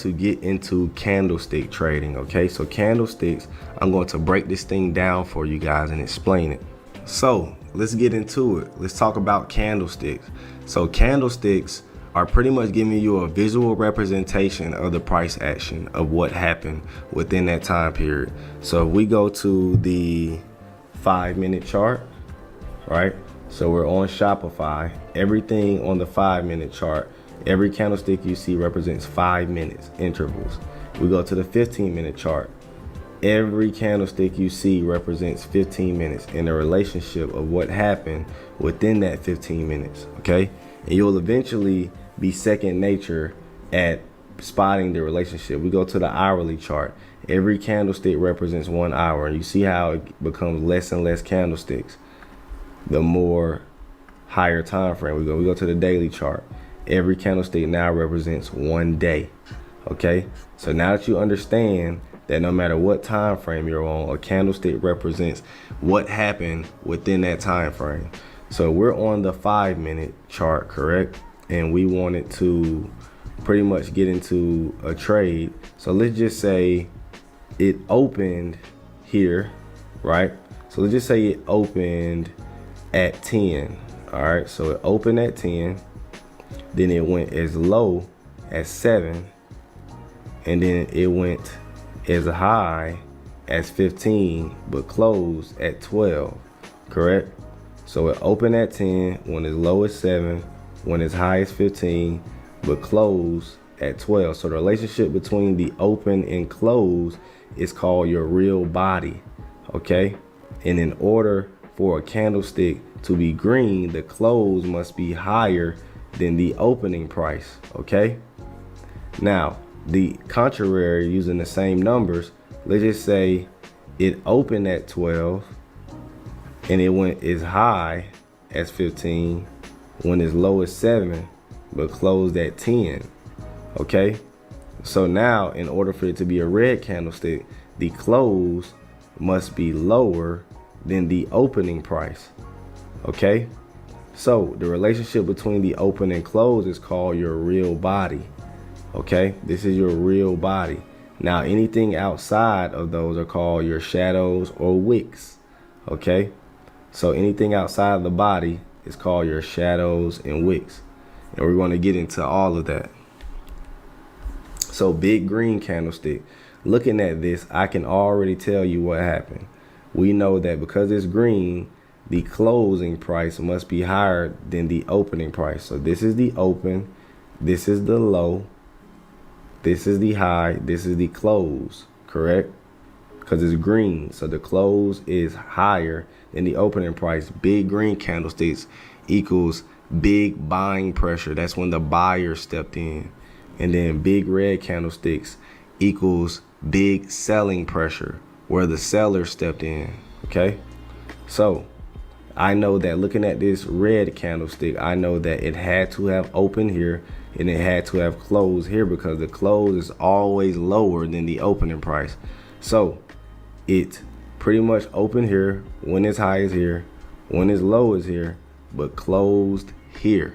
to get into candlestick trading, okay? So candlesticks, I'm going to break this thing down for you guys and explain it. So let's get into it. Let's talk about candlesticks. So candlesticks are pretty much giving you a visual representation of the price action of what happened within that time period. So if we go to the 5-minute chart, right? So we're on Shopify. Everything on the 5-minute chart, every candlestick you see represents 5 minutes intervals. We go to the 15-minute chart. Every candlestick you see represents 15 minutes in the relationship of what happened within that 15 minutes, okay? And you'll eventually be second nature at spotting the relationship. We go to the hourly chart. Every candlestick represents 1 hour, and you see how it becomes less and less candlesticks the more higher time frame we go. We go to the daily chart. Every candlestick now represents 1 day. Okay, so now that you understand that no matter what time frame you're on, a candlestick represents what happened within that time frame. So we're on the 5-minute chart, correct? And we wanted to pretty much get into a trade. So let's just say it opened here, right? So let's just say it opened at 10. All right, so it opened at 10, then it went as low as 7, and then it went as high as 15 but closed at 12, correct? So it opened at 10, went as low as 7, went as high as 15 but closed at 12. So the relationship between the open and close is called your real body, okay? And in order for a candlestick to be green, the close must be higher than the opening price, okay? Now, the contrary, using the same numbers, let's just say it opened at 12 and it went as high as 15, went as low as 7, but closed at 10, okay? So now, in order for it to be a red candlestick, the close must be lower than the opening price, okay? So the relationship between the open and close is called your real body, okay? This is your real body. Now anything outside of those are called your shadows or wicks, okay? So anything outside of the body is called your shadows and wicks, and we're going to get into all of that. So big green candlestick, looking at this, I can already tell you what happened. We know that because it's green, the closing price must be higher than the opening price. So this is the open, this is the low, this is the high, this is the close, correct? Because it's green, so the close is higher than the opening price. Big green candlesticks equals big buying pressure. That's when the buyer stepped in. And then big red candlesticks equals big selling pressure, where the seller stepped in, okay? So I know that looking at this red candlestick, I know that it had to have opened here and it had to have closed here, because the close is always lower than the opening price. So it pretty much opened here, went as high as here, went as low as here, but closed here.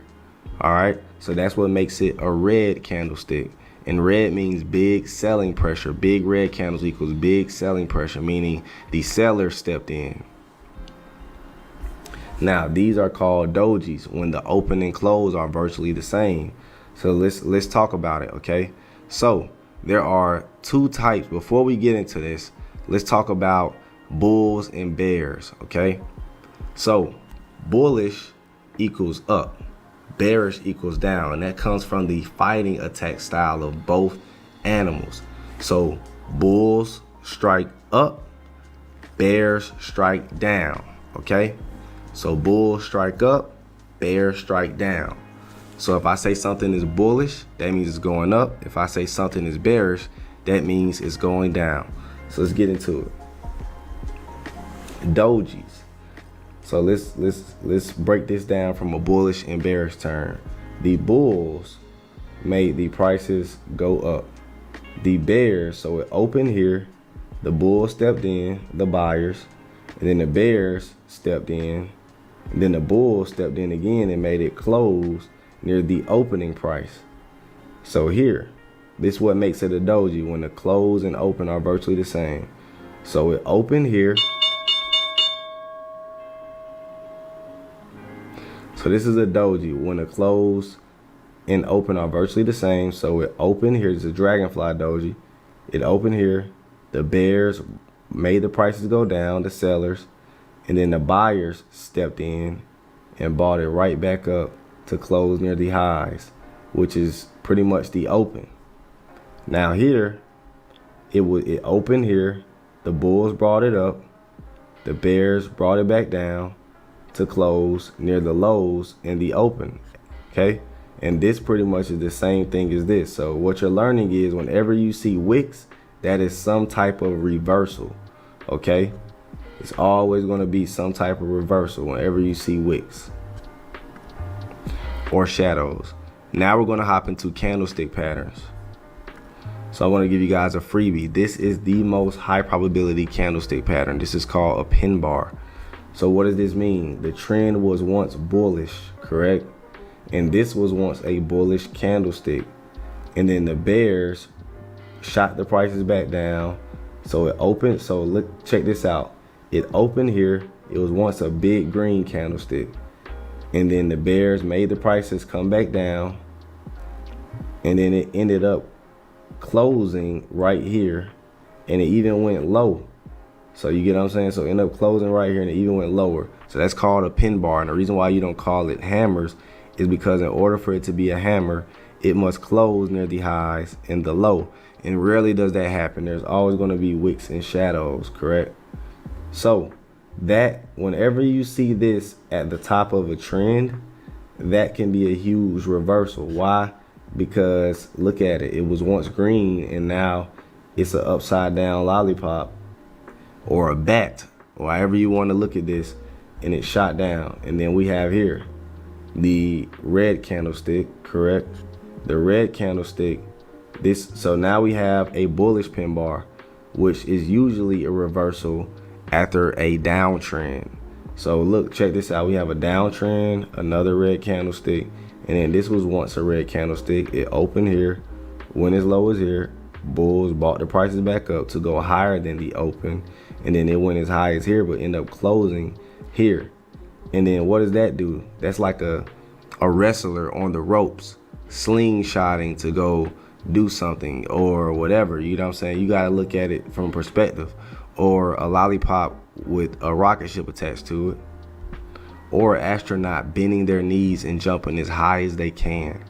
All right, so that's what makes it a red candlestick. And red means big selling pressure. Big red candles equals big selling pressure, meaning the seller stepped in. Now, these are called dojis when the open and close are virtually the same. So let's talk about it, okay? So there are two types. Before we get into this, let's talk about bulls and bears, okay? So bullish equals up, bearish equals down, and that comes from the fighting attack style of both animals. So bulls strike up, bears strike down, okay? So bulls strike up, bears strike down. So if I say something is bullish, that means it's going up. If I say something is bearish, that means it's going down. So let's get into it. Dojis. So let's break this down from a bullish and bearish term. The bulls made the prices go up. The bears, so it opened here, the bulls stepped in, the buyers, and then the bears stepped in, and then the bulls stepped in again and made it close near the opening price. So here, This is what makes it a doji, when the close and open are virtually the same. So it opened here. So this is a doji when the close and open are virtually the same. So it opened here. It's a dragonfly doji. It opened here. The bears made the prices go down, the sellers, and then the buyers stepped in and bought it right back up to close near the highs, which is pretty much the open. Now here, it opened here. The bulls brought it up. The bears brought it back down to close near the lows in the open. Okay, and this pretty much is the same thing as this. So what you're learning is whenever you see wicks, that is some type of reversal. Okay, it's always going to be some type of reversal whenever you see wicks or shadows. Now we're going to hop into candlestick patterns. So I want to give you guys a freebie. This is the most high probability candlestick pattern. This is called a pin bar. So what does this mean? The trend was once bullish, correct? And this was once a bullish candlestick. And then the bears shot the prices back down. So it opened. So look, check this out. It opened here. It was once a big green candlestick. And then the bears made the prices come back down. And then it ended up closing right here, and it even went low. So you get what I'm saying? So it ended up closing right here, and it even went lower. So that's called a pin bar. And the reason why you don't call it hammers is because in order for it to be a hammer, it must close near the highs and the low. And rarely does that happen. There's always going to be wicks and shadows, correct? So that whenever you see this at the top of a trend, that can be a huge reversal. Why? Because look at it. It was once green and now it's an upside down lollipop or a bat, or however you want to look at this, and it shot down. And then we have here the red candlestick, correct? The red candlestick. So now we have a bullish pin bar, which is usually a reversal after a downtrend. So look, check this out. We have a downtrend, another red candlestick, and then this was once a red candlestick. It opened here, went as low as here. Bulls bought the prices back up to go higher than the open, and then it went as high as here, but ended up closing here. And then what does that do? That's like a wrestler on the ropes slingshotting to go do something or whatever. You know what I'm saying? You got to look at it from perspective. Or a lollipop with a rocket ship attached to it, or an astronaut bending their knees and jumping as high as they can.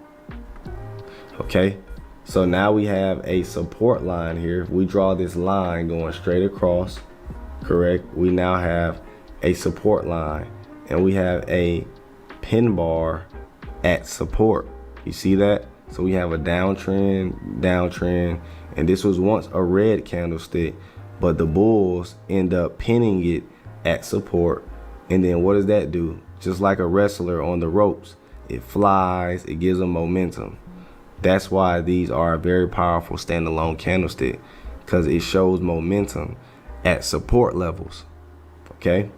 Okay, so now we have a support line here. If we draw this line going straight across, correct, we now have a support line, and we have a pin bar at support. You see that? So we have a downtrend, and this was once a red candlestick, but the bulls end up pinning it at support. And then what does that do? Just like a wrestler on the ropes, it flies, it gives them momentum. That's why these are a very powerful standalone candlestick, because it shows momentum at support levels. Okay,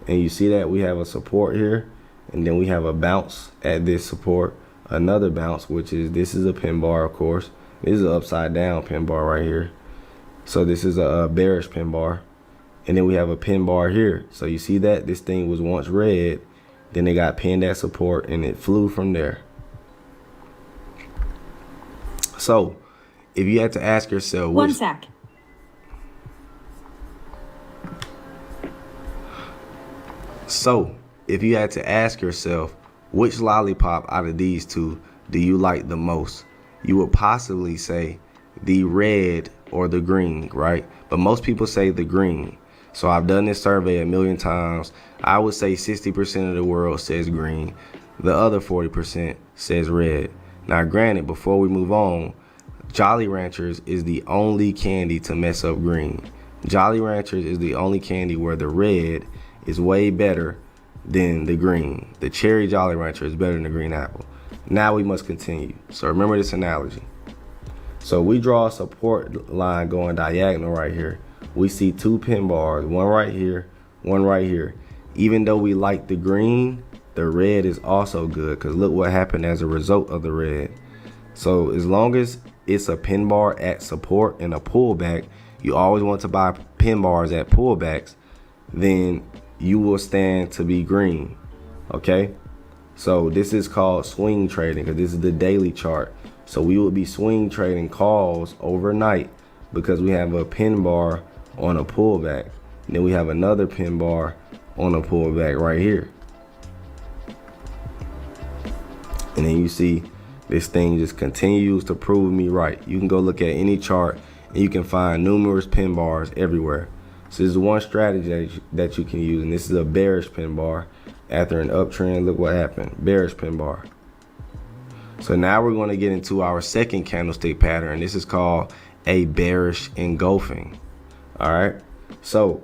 and you see that we have a support here, and then we have a bounce at this support, another bounce, which is, this is a pin bar, of course. This is an upside down pin bar right here. So this is a bearish pin bar. And then we have a pin bar here. So you see that this thing was once red, then it got pinned at support, and it flew from there. So if you had to ask yourself, One sec. So if you had to ask yourself, which lollipop out of these two do you like the most? You would possibly say the red or the green, right? But most people say the green. So I've done this survey a million times. I would say 60% of the world says green. The other 40% says red. Now, granted, before we move on, Jolly Ranchers is the only candy to mess up green. Jolly Ranchers is the only candy where the red is way better than the green. The cherry Jolly Rancher is better than the green apple. Now we must continue. So remember this analogy. So we draw a support line going diagonal right here. We see two pin bars, one right here, one right here. Even though we like the green, the red is also good, because look what happened as a result of the red. So as long as it's a pin bar at support and a pullback, you always want to buy pin bars at pullbacks, then you will stand to be green. Okay, so this is called swing trading because this is the daily chart. So we will be swing trading calls overnight because we have a pin bar on a pullback. And then we have another pin bar on a pullback right here. And then you see this thing just continues to prove me right. You can go look at any chart and you can find numerous pin bars everywhere. So this is one strategy that you can use, and this is a bearish pin bar. After an uptrend, look what happened, bearish pin bar. So now we're going to get into our second candlestick pattern. This is called a bearish engulfing. All right. So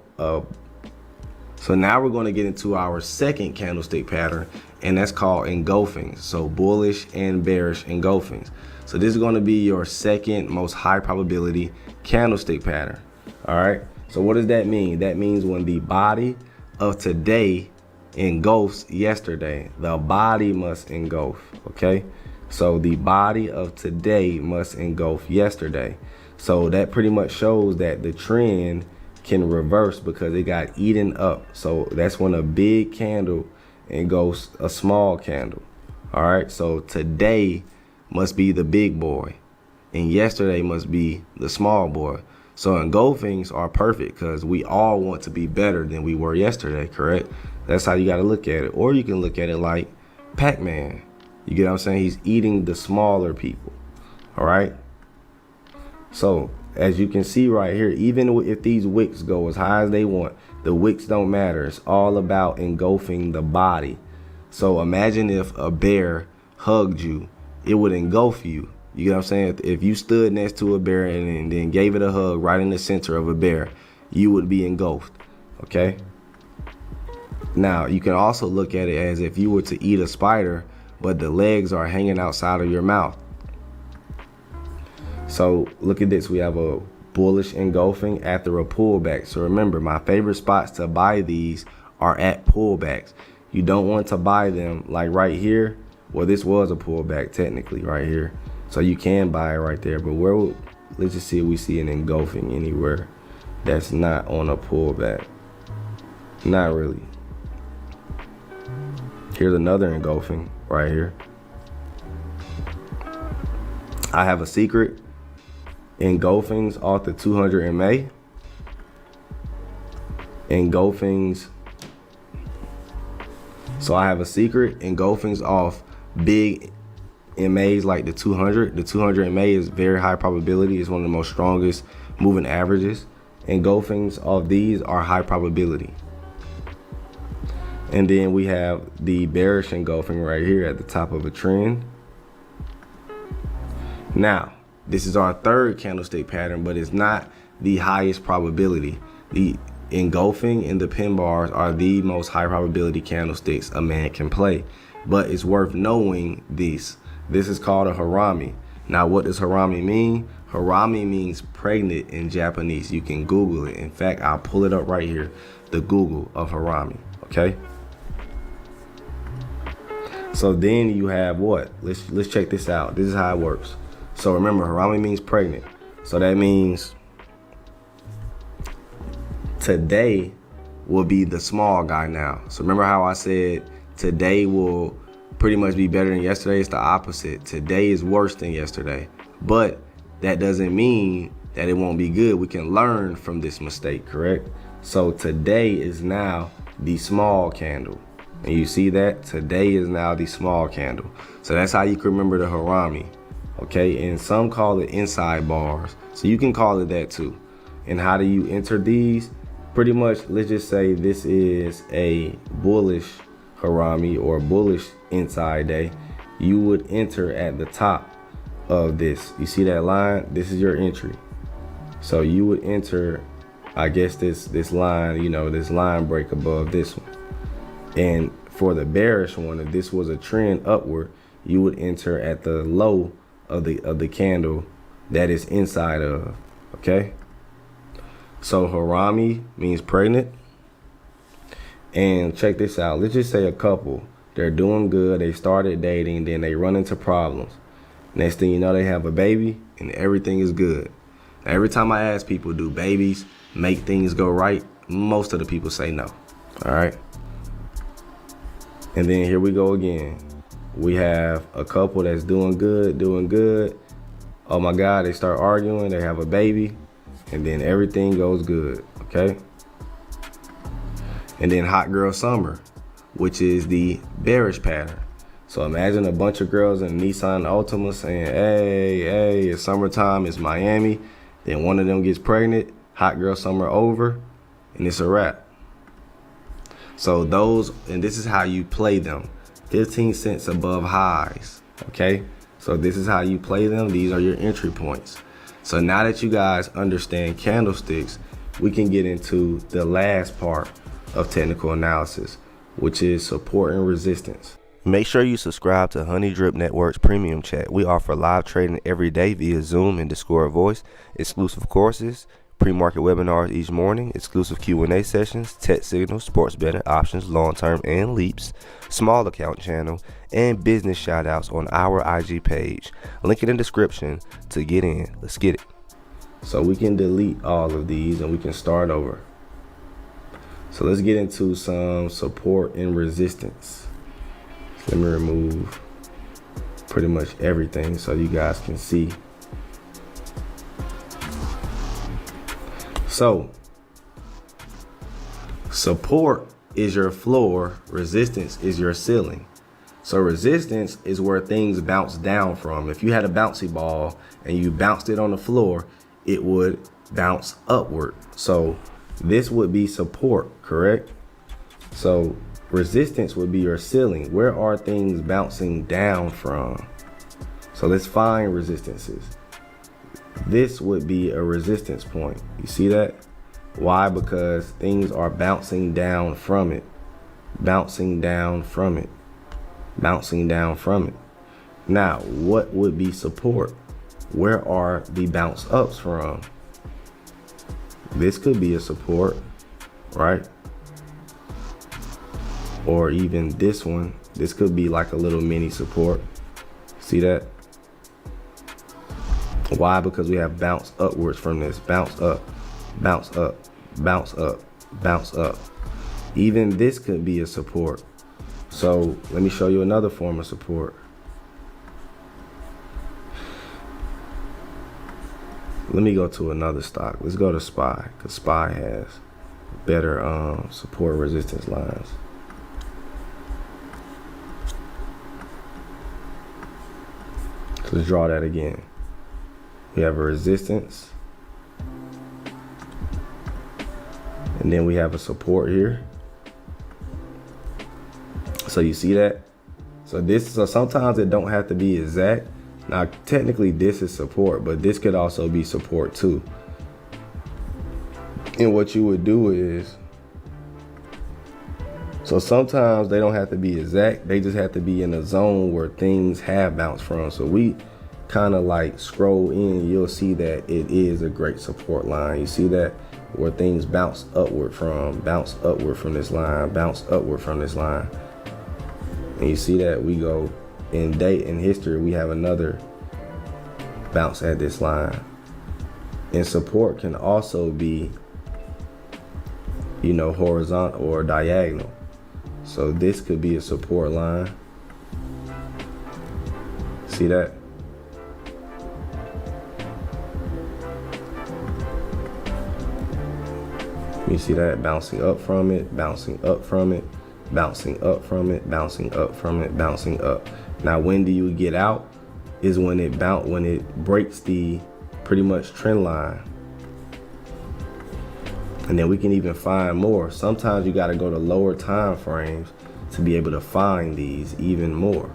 now we're going to get into our second candlestick pattern, and that's called engulfings. So bullish and bearish engulfings. So this is going to be your second most high probability candlestick pattern. All right. So what does that mean? That means when the body of today engulfs yesterday, the body must engulf. Okay. So the body of today must engulf yesterday. So that pretty much shows that the trend can reverse because it got eaten up. So that's when a big candle engulfs a small candle. All right. So today must be the big boy and yesterday must be the small boy. So engulfings are perfect because we all want to be better than we were yesterday, correct? That's how you got to look at it. Or you can look at it like Pac-Man. You get what I'm saying? He's eating the smaller people. All right. So as you can see right here, even if these wicks go as high as they want, the wicks don't matter. It's all about engulfing the body. So imagine if a bear hugged you, it would engulf you. You get what I'm saying? If you stood next to a bear and then gave it a hug right in the center of a bear, you would be engulfed. Okay. Now you can also look at it as if you were to eat a spider, but the legs are hanging outside of your mouth. So look at this. We have a bullish engulfing after a pullback. So remember, my favorite spots to buy these are at pullbacks. You don't want to buy them like right here. Well, this was a pullback technically right here. So you can buy it right there. But let's just see if we see an engulfing anywhere that's not on a pullback. Not really. Here's another engulfing right here. I have a secret. Engulfings off the 200 MA. Engulfings. So I have a secret. Engulfings off big MAs like the 200. The 200 MA is very high probability. It's one of the most strongest moving averages. Engulfings of these are high probability. And then we have the bearish engulfing right here at the top of a trend. Now, this is our third candlestick pattern, but it's not the highest probability. The engulfing and the pin bars are the most high probability candlesticks a man can play. But it's worth knowing this. This is called a harami. Now, what does harami mean? Harami means pregnant in Japanese. You can Google it. In fact, I'll pull it up right here. The Google of harami. Okay. So then you have what? Let's check this out. This is how it works. So remember, harami means pregnant. So that means today will be the small guy now. So remember how I said today will pretty much be better than yesterday? It's the opposite. Today is worse than yesterday. But that doesn't mean that it won't be good. We can learn from this mistake, correct? So today is now the small candle. And you see that? Today is now the small candle. So that's how you can remember the harami. Okay, and some call it inside bars. So you can call it that too. And how do you enter these? Pretty much, let's just say this is a bullish harami or bullish inside day. You would enter at the top of this. You see that line? This is your entry. So you would enter, I guess, this line, you know, this line break above this one. And for the bearish one, if this was a trend upward, you would enter at the low of the candle that is inside of. Okay. So harami means pregnant. And check this out. Let's just say a couple, they're doing good. They started dating, then they run into problems. Next thing you know, they have a baby and everything is good. Every time I ask people, do babies make things go right? Most of the people say no. All right. And then here we go again. We have a couple that's doing good. Oh my God, they start arguing, they have a baby, and then everything goes good, okay? And then hot girl summer, which is the bearish pattern. So imagine a bunch of girls in a Nissan Altima saying, hey, it's summertime, it's Miami. Then one of them gets pregnant, hot girl summer over, and it's a wrap. So those, and this is how you play them. 15 cents above highs, okay? So this is how you play them. These are your entry points. So now that you guys understand candlesticks, we can get into the last part of technical analysis, which is support and resistance. Make sure you subscribe to Honey Drip Network's premium chat. We offer live trading every day via Zoom and Discord voice, exclusive courses, pre-market webinars each morning, exclusive Q&A sessions, tech signals, sports betting options, long-term and leaps, small account channel, and business shout-outs on our IG page. Link in the description to get in. Let's get it. So we can delete all of these and we can start over. So let's get into some support and resistance. Let me remove pretty much everything so you guys can see. So, support is your floor, resistance is your ceiling. So resistance is where things bounce down from. If you had a bouncy ball and you bounced it on the floor, it would bounce upward. So this would be support, correct? So resistance would be your ceiling. Where are things bouncing down from? So let's find resistances. This would be a resistance point. You see that? Why? Because things are bouncing down from it. Bouncing down from it. Bouncing down from it. Now, what would be support? Where are the bounce ups from? This could be a support, right? Or even this one. This could be like a little mini support. See that? Why? Because we have bounce upwards from this. Bounce up, bounce up, bounce up, bounce up. Even this could be a support. So let me show you another form of support. Let me go to another stock. Let's go to SPY, because SPY has better support resistance lines. So let's draw that again. We have a resistance, and then we have a support here. So you see that? So sometimes it don't have to be exact. Now technically this is support, but this could also be support too. And what you would do is, so sometimes they don't have to be exact, they just have to be in a zone where things have bounced from. So we kind of like scroll in, you'll see that it is a great support line. You see that? Where things bounce upward from this line, bounce upward from this line. And you see that we go in history, we have another bounce at this line. And support can also be, horizontal or diagonal. So this could be a support line. See that? You see that? Bouncing up from it, bouncing up from it, bouncing up from it, bouncing up from it, bouncing up. Now, when do you get out? Is when it breaks the pretty much trend line. And then we can even find more. Sometimes you got to go to lower time frames to be able to find these even more.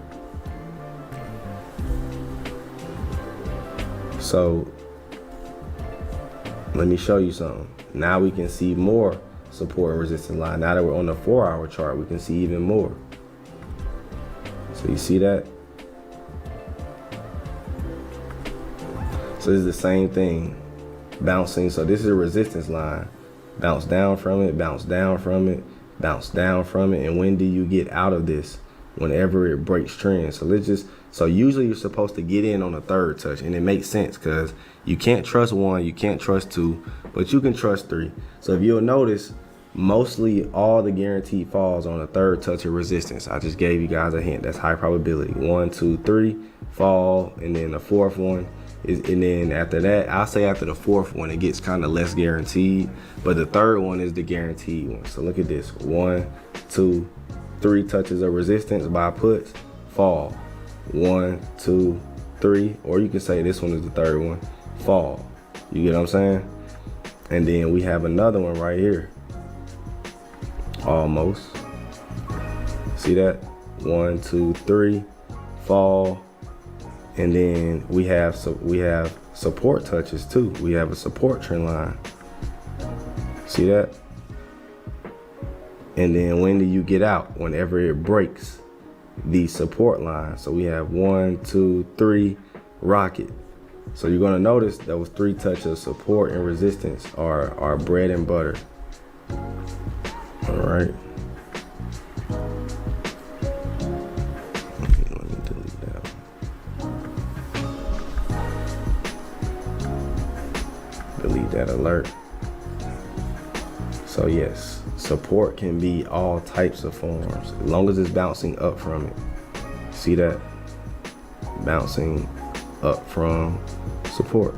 So let me show you something. Now we can see more support and resistance line. Now that we're on the 4-hour chart, we can see even more. So you see that? So this is the same thing, bouncing. So this is a resistance line. Bounce down from it, bounce down from it, bounce down from it. And when do you get out of this? Whenever it breaks trend. So let's just So usually you're supposed to get in on the third touch, and it makes sense because you can't trust one, you can't trust two, but you can trust three. So if you'll notice, mostly all the guaranteed falls on the third touch of resistance. I just gave you guys a hint. That's high probability. 1, 2, 3 fall, and then the fourth one is, and then after that, I'll say after the fourth one, it gets kind of less guaranteed, but the third one is the guaranteed one. So look at this: 1, 2, 3 touches of resistance by puts, fall. 1, 2, 3, or you can say this one is the third one, fall. You get what I'm saying? And then we have another one right here. Almost. See that? 1, 2, 3, fall. And then we have support touches too. We have a support trend line. See that? And then when do you get out? Whenever it breaks the support line. So we have 1, 2, 3, rocket. So you're gonna notice those 3 touches of support and resistance are bread and butter. All right. Let me delete that. Delete that alert. So yes, support can be all types of forms, as long as it's bouncing up from it. See that? Bouncing up from support.